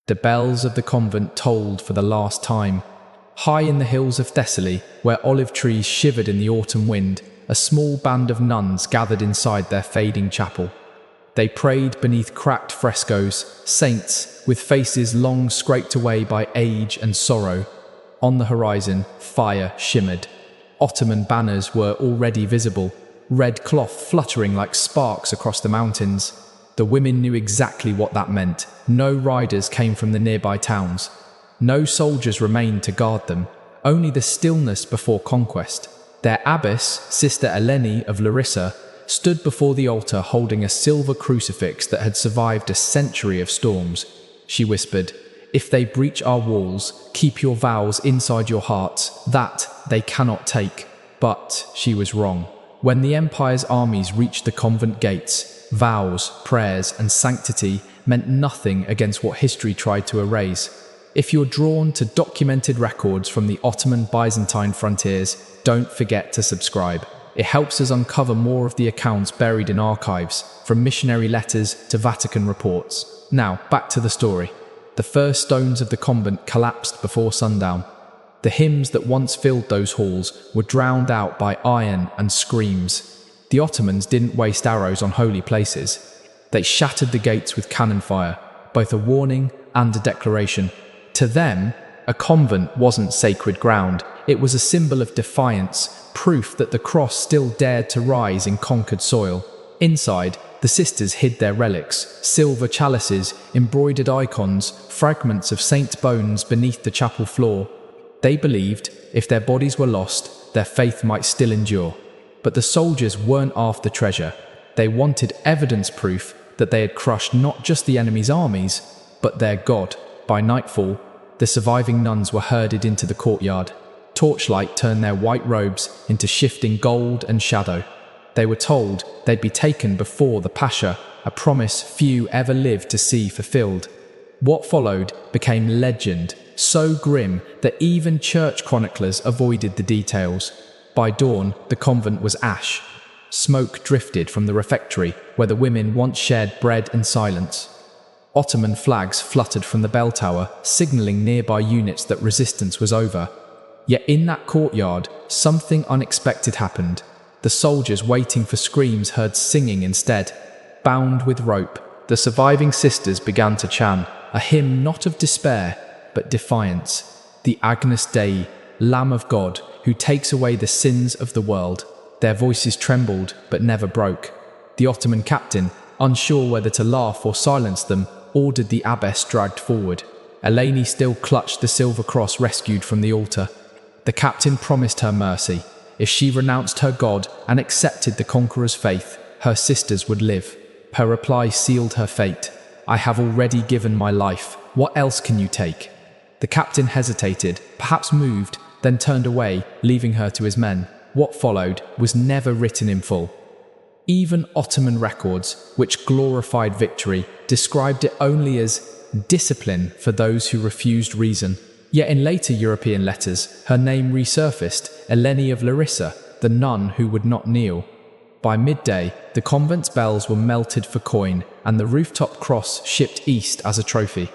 The bells of the convent tolled for the last time. High in the hills of Thessaly, where olive trees shivered in the autumn wind, a small band of nuns gathered inside their fading chapel. They prayed beneath cracked frescoes, saints with faces long scraped away by age and sorrow. On the horizon, fire shimmered. Ottoman banners were already visible, red cloth fluttering like sparks across the mountains. The women knew exactly what that meant. No riders came from the nearby towns. No soldiers remained to guard them, only the stillness before conquest. Their abbess, Sister Eleni of Larissa, stood before the altar holding a silver crucifix that had survived a century of storms. She whispered, "If they breach our walls, keep your vows inside your hearts. That they cannot take." But she was wrong. When the empire's armies reached the convent gates, vows, prayers, and sanctity meant nothing against what history tried to erase. If you're drawn to documented records from the Ottoman Byzantine frontiers, don't forget to subscribe. It helps us uncover more of the accounts buried in archives, from missionary letters to Vatican reports. Now, back to the story. The first stones of the convent collapsed before sundown. The hymns that once filled those halls were drowned out by iron and screams. The Ottomans didn't waste arrows on holy places. They shattered the gates with cannon fire, both a warning and a declaration. To them, a convent wasn't sacred ground. It was a symbol of defiance, proof that the cross still dared to rise in conquered soil. Inside, the sisters hid their relics, silver chalices, embroidered icons, fragments of saints' bones beneath the chapel floor. They believed, if their bodies were lost, their faith might still endure. But the soldiers weren't after treasure. They wanted evidence proof that they had crushed not just the enemy's armies, but their God. By nightfall, the surviving nuns were herded into the courtyard. Torchlight turned their white robes into shifting gold and shadow. They were told they'd be taken before the Pasha, a promise few ever lived to see fulfilled. What followed became legend, so grim that even church chroniclers avoided the details. By dawn, the convent was ash. Smoke drifted from the refectory, where the women once shared bread and silence. Ottoman flags fluttered from the bell tower, signaling nearby units that resistance was over. Yet in that courtyard, something unexpected happened. The soldiers waiting for screams heard singing instead. Bound with rope, the surviving sisters began to chant, a hymn not of despair, but defiance. The Agnus Dei, Lamb of God, who takes away the sins of the world. Their voices trembled, but never broke. The Ottoman captain, unsure whether to laugh or silence them, ordered the abbess dragged forward. Eleni still clutched the silver cross rescued from the altar. The captain promised her mercy. If she renounced her God and accepted the conqueror's faith, her sisters would live. Her reply sealed her fate. "I have already given my life. What else can you take?" The captain hesitated, perhaps moved, then turned away, leaving her to his men. What followed was never written in full. Even Ottoman records, which glorified victory, described it only as discipline for those who refused reason. Yet in later European letters, her name resurfaced, Eleni of Larissa, the nun who would not kneel. By midday, the convent's bells were melted for coin, and the rooftop cross shipped east as a trophy.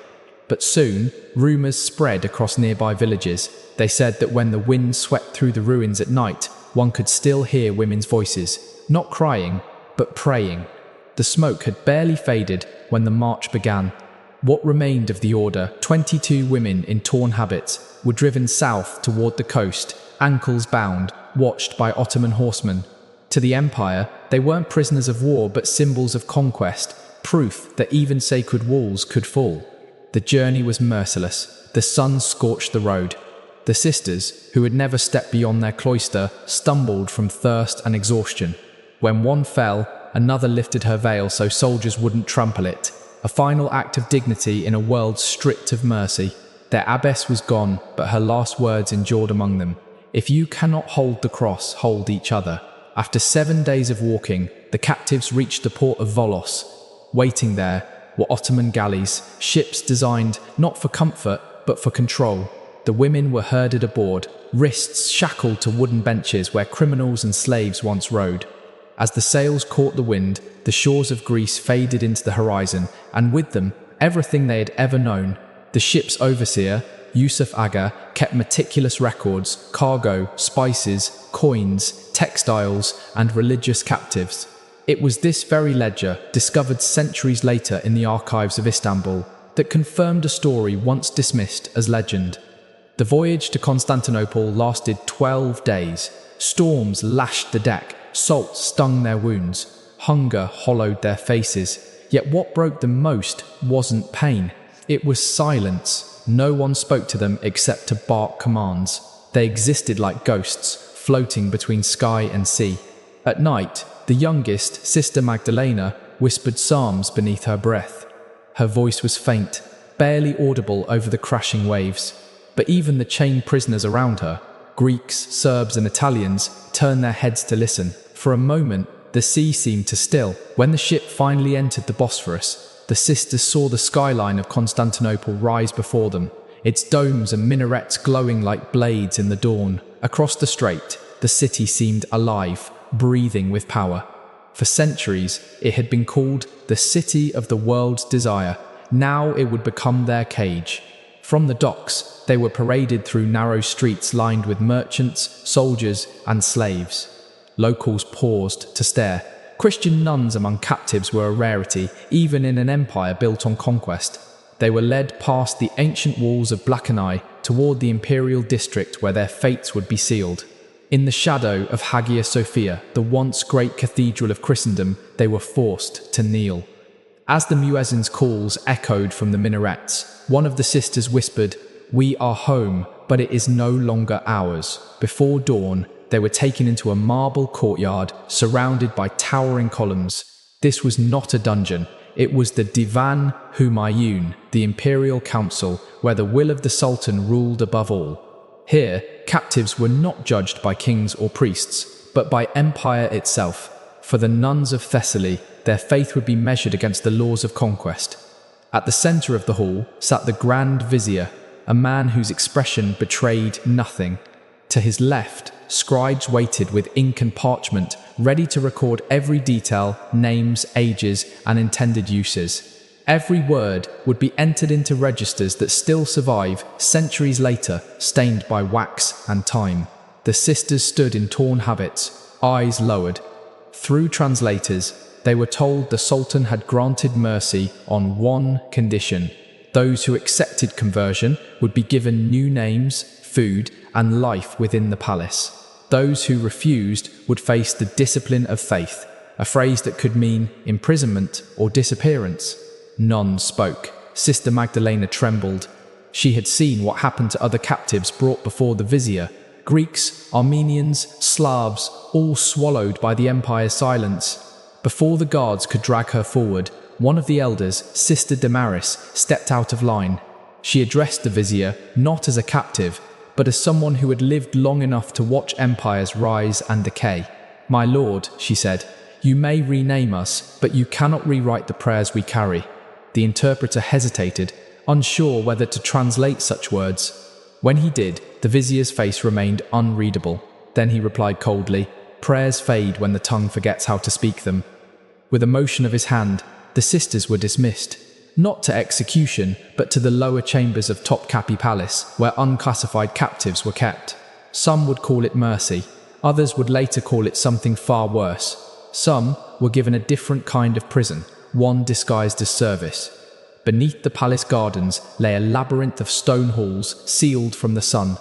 But soon, rumours spread across nearby villages. They said that when the wind swept through the ruins at night, one could still hear women's voices, not crying, but praying. The smoke had barely faded when the march began. What remained of the order, 22 women in torn habits, were driven south toward the coast, ankles bound, watched by Ottoman horsemen. To the empire, they weren't prisoners of war but symbols of conquest, proof that even sacred walls could fall. The journey was merciless. The sun scorched the road. The sisters, who had never stepped beyond their cloister, stumbled from thirst and exhaustion. When one fell, another lifted her veil so soldiers wouldn't trample it. A final act of dignity in a world stripped of mercy. Their abbess was gone, but her last words endured among them. "If you cannot hold the cross, hold each other." After 7 days of walking, the captives reached the port of Volos. Waiting there were Ottoman galleys, ships designed not for comfort, but for control. The women were herded aboard, wrists shackled to wooden benches where criminals and slaves once rode. As the sails caught the wind, the shores of Greece faded into the horizon, and with them, everything they had ever known. The ship's overseer, Yusuf Aga, kept meticulous records: cargo, spices, coins, textiles, and religious captives. It was this very ledger, discovered centuries later in the archives of Istanbul, that confirmed a story once dismissed as legend. The voyage to Constantinople lasted 12 days. Storms lashed the deck, salt stung their wounds, hunger hollowed their faces. Yet what broke them most wasn't pain. It was silence. No one spoke to them except to bark commands. They existed like ghosts, floating between sky and sea. At night, the youngest, Sister Magdalena, whispered psalms beneath her breath. Her voice was faint, barely audible over the crashing waves. But even the chained prisoners around her, Greeks, Serbs, and Italians, turned their heads to listen. For a moment, the sea seemed to still. When the ship finally entered the Bosphorus, the sisters saw the skyline of Constantinople rise before them, its domes and minarets glowing like blades in the dawn. Across the strait, the city seemed alive, breathing with power. For centuries, it had been called the city of the world's desire. Now it would become their cage. From the docks, they were paraded through narrow streets lined with merchants, soldiers, and slaves. Locals paused to stare. Christian nuns among captives were a rarity, even in an empire built on conquest. They were led past the ancient walls of Blakenai toward the imperial district where their fates would be sealed. In the shadow of Hagia Sophia, the once great cathedral of Christendom, they were forced to kneel. As the muezzin's calls echoed from the minarets, one of the sisters whispered, "We are home, but it is no longer ours." Before dawn, they were taken into a marble courtyard surrounded by towering columns. This was not a dungeon. It was the Divan Humayun, the imperial council, where the will of the Sultan ruled above all. Here, captives were not judged by kings or priests, but by empire itself. For the nuns of Thessaly, their faith would be measured against the laws of conquest. At the center of the hall sat the Grand Vizier, a man whose expression betrayed nothing. To his left, scribes waited with ink and parchment, ready to record every detail, names, ages, and intended uses. Every word would be entered into registers that still survive centuries later, stained by wax and time. The sisters stood in torn habits, eyes lowered. Through translators, they were told the Sultan had granted mercy on one condition. Those who accepted conversion would be given new names, food, and life within the palace. Those who refused would face the discipline of faith, a phrase that could mean imprisonment or disappearance. None spoke. Sister Magdalena trembled. She had seen what happened to other captives brought before the vizier. Greeks, Armenians, Slavs, all swallowed by the empire's silence. Before the guards could drag her forward, one of the elders, Sister Damaris, stepped out of line. She addressed the vizier not as a captive, but as someone who had lived long enough to watch empires rise and decay. "My lord," she said, "you may rename us, but you cannot rewrite the prayers we carry." The interpreter hesitated, unsure whether to translate such words. When he did, the vizier's face remained unreadable. Then he replied coldly, "Prayers fade when the tongue forgets how to speak them." With a motion of his hand, the sisters were dismissed, not to execution, but to the lower chambers of Topkapı Palace, where unclassified captives were kept. Some would call it mercy, others would later call it something far worse. Some were given a different kind of prison, one disguised as service. Beneath the palace gardens lay a labyrinth of stone halls sealed from the sun.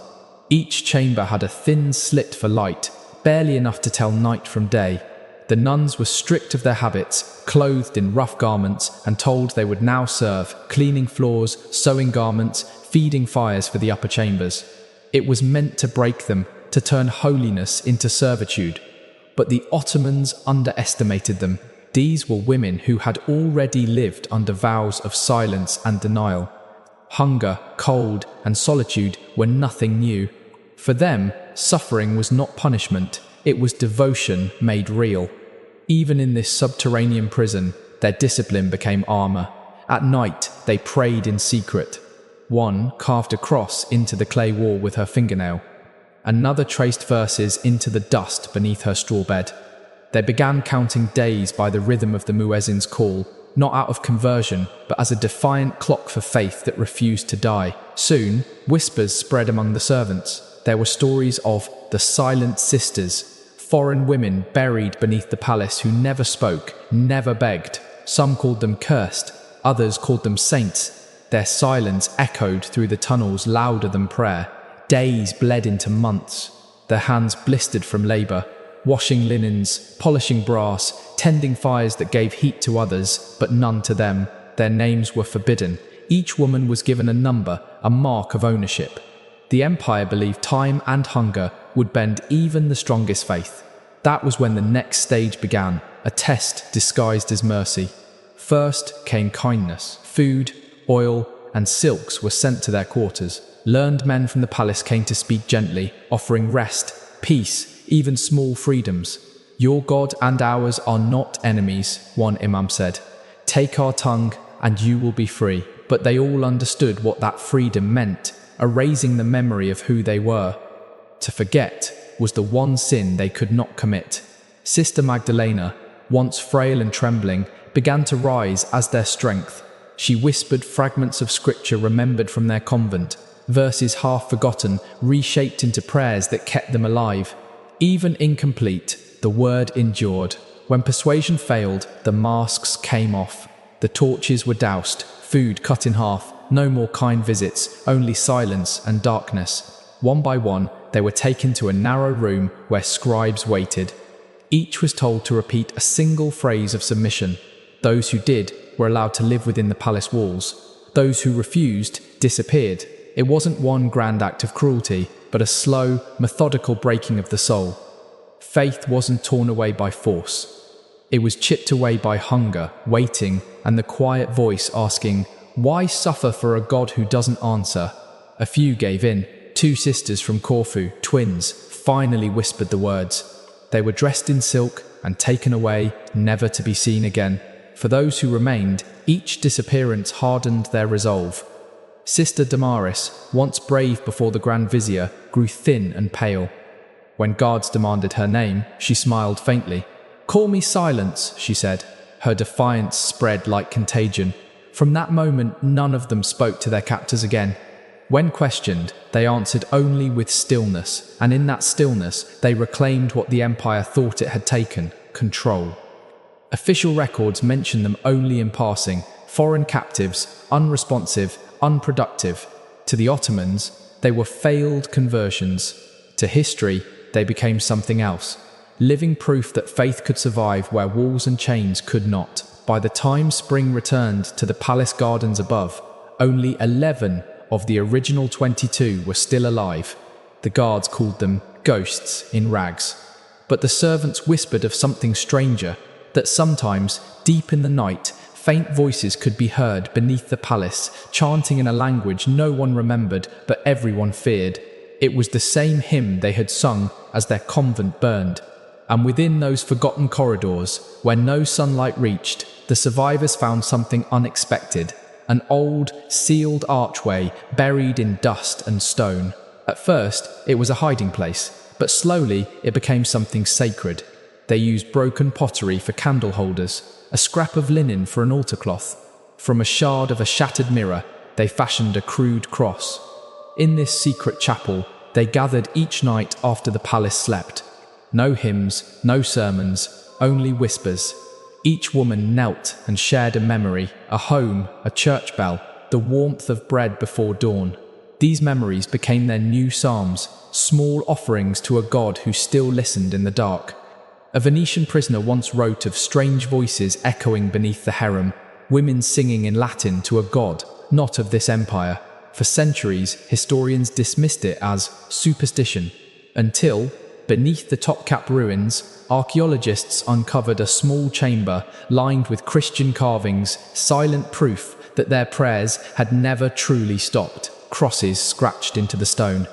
Each chamber had a thin slit for light, barely enough to tell night from day. The nuns were strict of their habits, clothed in rough garments, and told they would now serve, cleaning floors, sewing garments, feeding fires for the upper chambers. It was meant to break them, to turn holiness into servitude. But the Ottomans underestimated them. These were women who had already lived under vows of silence and denial. Hunger, cold, and solitude were nothing new. For them, suffering was not punishment, it was devotion made real. Even in this subterranean prison, their discipline became armor. At night, they prayed in secret. One carved a cross into the clay wall with her fingernail. Another traced verses into the dust beneath her straw bed. They began counting days by the rhythm of the muezzin's call, not out of conversion, but as a defiant clock for faith that refused to die. Soon, whispers spread among the servants. There were stories of the Silent Sisters, foreign women buried beneath the palace who never spoke, never begged. Some called them cursed, others called them saints. Their silence echoed through the tunnels louder than prayer. Days bled into months. Their hands blistered from labor, washing linens, polishing brass, tending fires that gave heat to others, but none to them. Their names were forbidden. Each woman was given a number, a mark of ownership. The empire believed time and hunger would bend even the strongest faith. That was when the next stage began, a test disguised as mercy. First came kindness. Food, oil, and silks were sent to their quarters. Learned men from the palace came to speak gently, offering rest, peace, even small freedoms. "Your God and ours are not enemies," one imam said. "Take our tongue and you will be free." But they all understood what that freedom meant, erasing the memory of who they were. To forget was the one sin they could not commit. Sister Magdalena, once frail and trembling, began to rise as their strength. She whispered fragments of scripture remembered from their convent, verses half forgotten, reshaped into prayers that kept them alive. Even incomplete, the word endured. When persuasion failed, the masks came off. The torches were doused, food cut in half, no more kind visits, only silence and darkness. One by one, they were taken to a narrow room where scribes waited. Each was told to repeat a single phrase of submission. Those who did were allowed to live within the palace walls. Those who refused disappeared. It wasn't one grand act of cruelty, but a slow, methodical breaking of the soul. Faith wasn't torn away by force. It was chipped away by hunger, waiting, and the quiet voice asking, "Why suffer for a God who doesn't answer?" A few gave in. 2 sisters from Corfu, twins, finally whispered the words. They were dressed in silk and taken away, never to be seen again. For those who remained, each disappearance hardened their resolve. Sister Damaris, once brave before the Grand Vizier, grew thin and pale. When guards demanded her name, she smiled faintly. "Call me Silence," she said. Her defiance spread like contagion. From that moment, none of them spoke to their captors again. When questioned, they answered only with stillness, and in that stillness, they reclaimed what the empire thought it had taken: control. Official records mention them only in passing: foreign captives, unresponsive, unproductive. To the Ottomans, they were failed conversions. To history, they became something else: living proof that faith could survive where walls and chains could not. By the time spring returned to the palace gardens above, only 11 of the original 22 were still alive. The guards called them ghosts in rags. But the servants whispered of something stranger, that sometimes, deep in the night, faint voices could be heard beneath the palace, chanting in a language no one remembered but everyone feared. It was the same hymn they had sung as their convent burned. And within those forgotten corridors, where no sunlight reached, the survivors found something unexpected: an old, sealed archway buried in dust and stone. At first, it was a hiding place, but slowly it became something sacred. They used broken pottery for candle holders, a scrap of linen for an altar cloth. From a shard of a shattered mirror, they fashioned a crude cross. In this secret chapel, they gathered each night after the palace slept. No hymns, no sermons, only whispers. Each woman knelt and shared a memory, a home, a church bell, the warmth of bread before dawn. These memories became their new psalms, small offerings to a God who still listened in the dark. A Venetian prisoner once wrote of strange voices echoing beneath the harem, women singing in Latin to a god, not of this empire. For centuries, historians dismissed it as superstition, until, beneath the Topkapı ruins, archaeologists uncovered a small chamber lined with Christian carvings, silent proof that their prayers had never truly stopped, crosses scratched into the stone.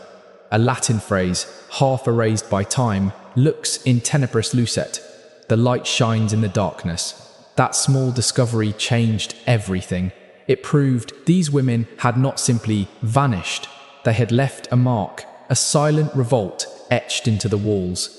A Latin phrase, half erased by time, lux in tenebris lucet. The light shines in the darkness. That small discovery changed everything. It proved these women had not simply vanished. They had left a mark, a silent revolt etched into the walls.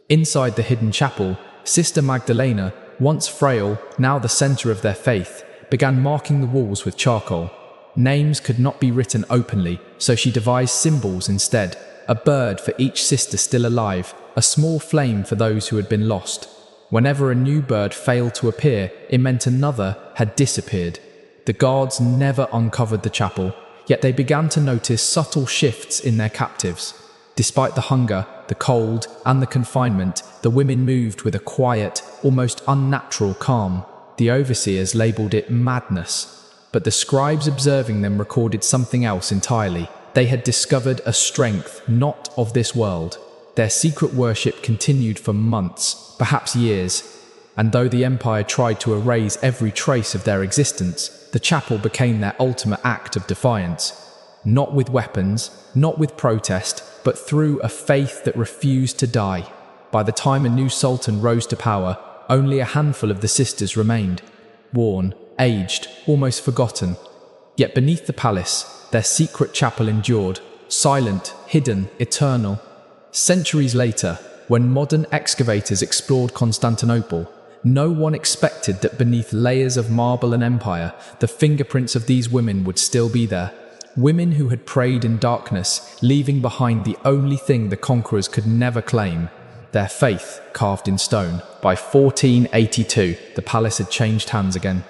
Inside the hidden chapel, Sister Magdalena, once frail, now the center of their faith, began marking the walls with charcoal. Names could not be written openly, so she devised symbols instead. A bird for each sister still alive, a small flame for those who had been lost. Whenever a new bird failed to appear, it meant another had disappeared. The guards never uncovered the chapel, yet they began to notice subtle shifts in their captives. Despite the hunger, the cold, and the confinement, the women moved with a quiet, almost unnatural calm. The overseers labeled it madness. But the scribes observing them recorded something else entirely. They had discovered a strength not of this world. Their secret worship continued for months, perhaps years, and though the empire tried to erase every trace of their existence, the chapel became their ultimate act of defiance. Not with weapons, not with protest, but through a faith that refused to die. By the time a new sultan rose to power, only a handful of the sisters remained, worn, aged, almost forgotten. Yet beneath the palace, their secret chapel endured, silent, hidden, eternal. Centuries later, when modern excavators explored Constantinople, no one expected that beneath layers of marble and empire, the fingerprints of these women would still be there. Women who had prayed in darkness, leaving behind the only thing the conquerors could never claim, their faith carved in stone. By 1482, the palace had changed hands again.